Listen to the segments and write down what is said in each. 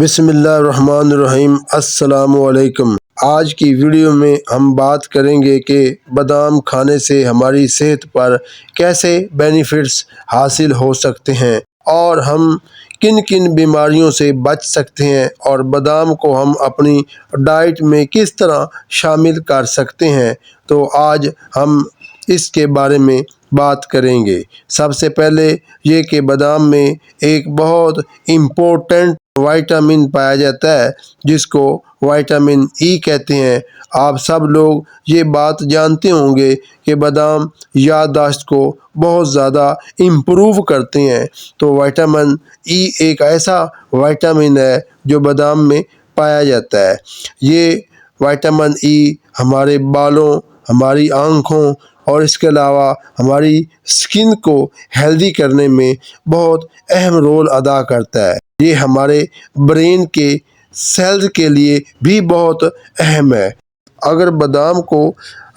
بسم اللہ الرحمن الرحیم۔ السلام علیکم۔ آج کی ویڈیو میں ہم بات کریں گے کہ بادام کھانے سے ہماری صحت پر کیسے بینیفٹس حاصل ہو سکتے ہیں اور ہم کن کن بیماریوں سے بچ سکتے ہیں، اور بادام کو ہم اپنی ڈائٹ میں کس طرح شامل کر سکتے ہیں۔ تو آج ہم اس کے بارے میں بات کریں گے۔ سب سے پہلے یہ کہ بادام میں ایک بہت امپورٹنٹ وائٹامن پایا جاتا ہے جس کو وائٹامن ای کہتے ہیں۔ آپ سب لوگ یہ بات جانتے ہوں گے کہ بادام یادداشت کو بہت زیادہ امپروو کرتے ہیں۔ تو وائٹامن ای ایک ایسا وائٹامن ہے جو بادام میں پایا جاتا ہے۔ یہ وائٹامن ای ہمارے بالوں، ہماری آنکھوں اور اس کے علاوہ ہماری اسکن کو ہیلدی کرنے میں بہت اہم رول ادا کرتا ہے۔ یہ ہمارے برین کے سیلز کے لیے بھی بہت اہم ہے۔ اگر بادام کو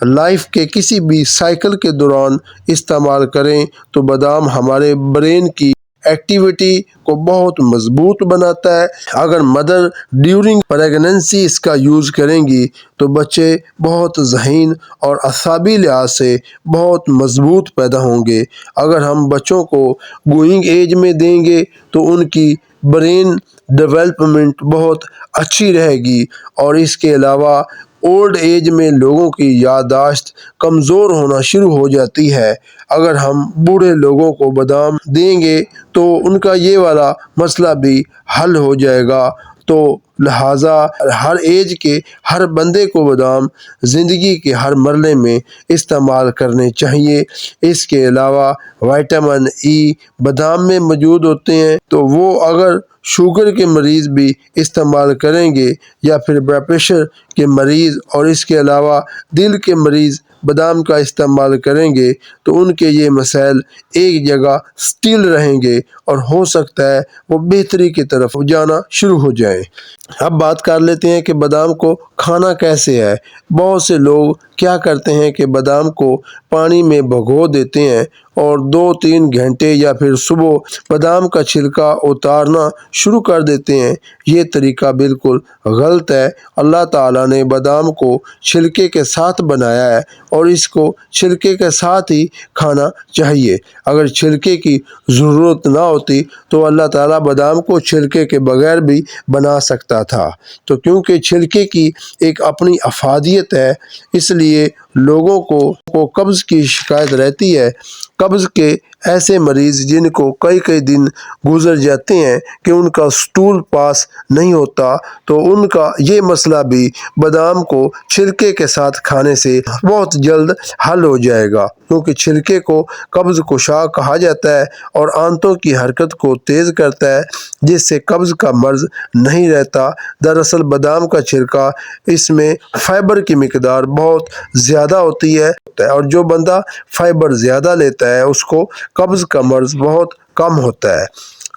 لائف کے کسی بھی سائیکل کے دوران استعمال کریں تو بادام ہمارے برین کی ایکٹیویٹی کو بہت مضبوط بناتا ہے۔ اگر مدر ڈیورنگ پریگننسی اس کا یوز کریں گی تو بچے بہت ذہین اور اعصابی لحاظ سے بہت مضبوط پیدا ہوں گے۔ اگر ہم بچوں کو گروئنگ ایج میں دیں گے تو ان کی برین ڈیولپمنٹ بہت اچھی رہے گی، اور اس کے علاوہ اولڈ ایج میں لوگوں کی یادداشت کمزور ہونا شروع ہو جاتی ہے۔ اگر ہم بوڑھے لوگوں کو بادام دیں گے تو ان کا یہ والا مسئلہ بھی حل ہو جائے گا۔ تو لہٰذا ہر ایج کے ہر بندے کو بادام زندگی کے ہر مرحلے میں استعمال کرنے چاہیے۔ اس کے علاوہ وائٹامن ای بادام میں موجود ہوتے ہیں، تو وہ اگر شوگر کے مریض بھی استعمال کریں گے یا پھر بلڈ پریشر کے مریض اور اس کے علاوہ دل کے مریض بادام کا استعمال کریں گے تو ان کے یہ مسائل ایک جگہ سٹل رہیں گے اور ہو سکتا ہے وہ بہتری کی طرف جانا شروع ہو جائیں۔ اب بات کر لیتے ہیں کہ بادام کو کھانا کیسے ہے۔ بہت سے لوگ کیا کرتے ہیں کہ بادام کو پانی میں بھگو دیتے ہیں اور 2-3 گھنٹے یا پھر صبح بادام کا چھلکا اتارنا شروع کر دیتے ہیں۔ یہ طریقہ بالکل غلط ہے۔ اللہ تعالیٰ نے بادام کو چھلکے کے ساتھ بنایا ہے اور اس کو چھلکے کے ساتھ ہی کھانا چاہیے۔ اگر چھلکے کی ضرورت نہ ہوتی تو اللہ تعالیٰ بادام کو چھلکے کے بغیر بھی بنا سکتا تھا۔ تو کیونکہ چھلکے کی ایک اپنی افادیت ہے، اس لیے لوگوں کو قبض کی شکایت رہتی ہے۔ قبض کے ایسے مریض جن کو کئی دن گزر جاتے ہیں کہ ان کا سٹول پاس نہیں ہوتا، تو ان کا یہ مسئلہ بھی بادام کو چھلکے کے ساتھ کھانے سے بہت جلد حل ہو جائے گا، کیونکہ چھلکے کو قبض کشا کہا جاتا ہے اور آنتوں کی حرکت کو تیز کرتا ہے، جس سے قبض کا مرض نہیں رہتا۔ دراصل بادام کا چھلکا، اس میں فائبر کی مقدار بہت زیادہ ہوتی ہے، اور جو بندہ فائبر زیادہ لیتا ہے اس کو قبض کا مرض بہت کم ہوتا ہے۔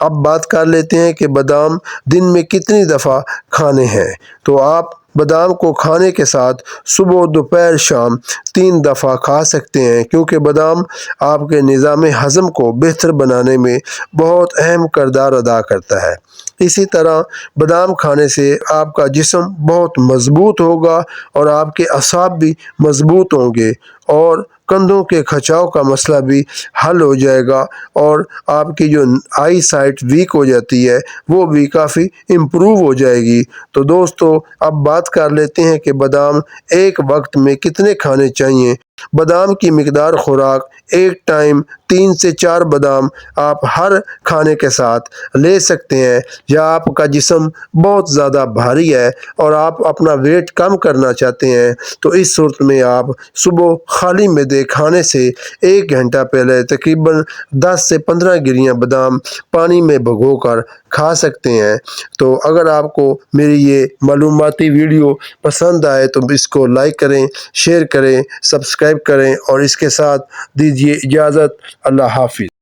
اب بات کر لیتے ہیں کہ بادام دن میں کتنی دفعہ کھانے ہیں۔ تو آپ بادام کو کھانے کے ساتھ صبح، دوپہر، شام 3 دفعہ کھا سکتے ہیں، کیونکہ بادام آپ کے نظام ہضم کو بہتر بنانے میں بہت اہم کردار ادا کرتا ہے۔ اسی طرح بادام کھانے سے آپ کا جسم بہت مضبوط ہوگا اور آپ کے اعصاب بھی مضبوط ہوں گے، اور کندھوں کے کھچاؤ کا مسئلہ بھی حل ہو جائے گا، اور آپ کی جو آئی سائٹ ویک ہو جاتی ہے وہ بھی کافی امپروو ہو جائے گی۔ تو دوستو، اب بات کر لیتے ہیں کہ بادام ایک وقت میں کتنے کھانے چاہیے۔ بادام کی مقدار خوراک ایک ٹائم 3 سے 4 بادام آپ ہر کھانے کے ساتھ لے سکتے ہیں۔ یا آپ کا جسم بہت زیادہ بھاری ہے اور آپ اپنا ویٹ کم کرنا چاہتے ہیں، تو اس صورت میں آپ صبح خالی معدے کھانے سے 1 گھنٹہ پہلے تقریباً 10 سے 15 گریاں بادام پانی میں بھگو کر کھا سکتے ہیں۔ تو اگر آپ کو میری یہ معلوماتی ویڈیو پسند آئے تو اس کو لائک کریں، شیئر کریں، سبسکرائب کریں، اور اس کے ساتھ دیجیے اجازت۔ اللہ حافظ۔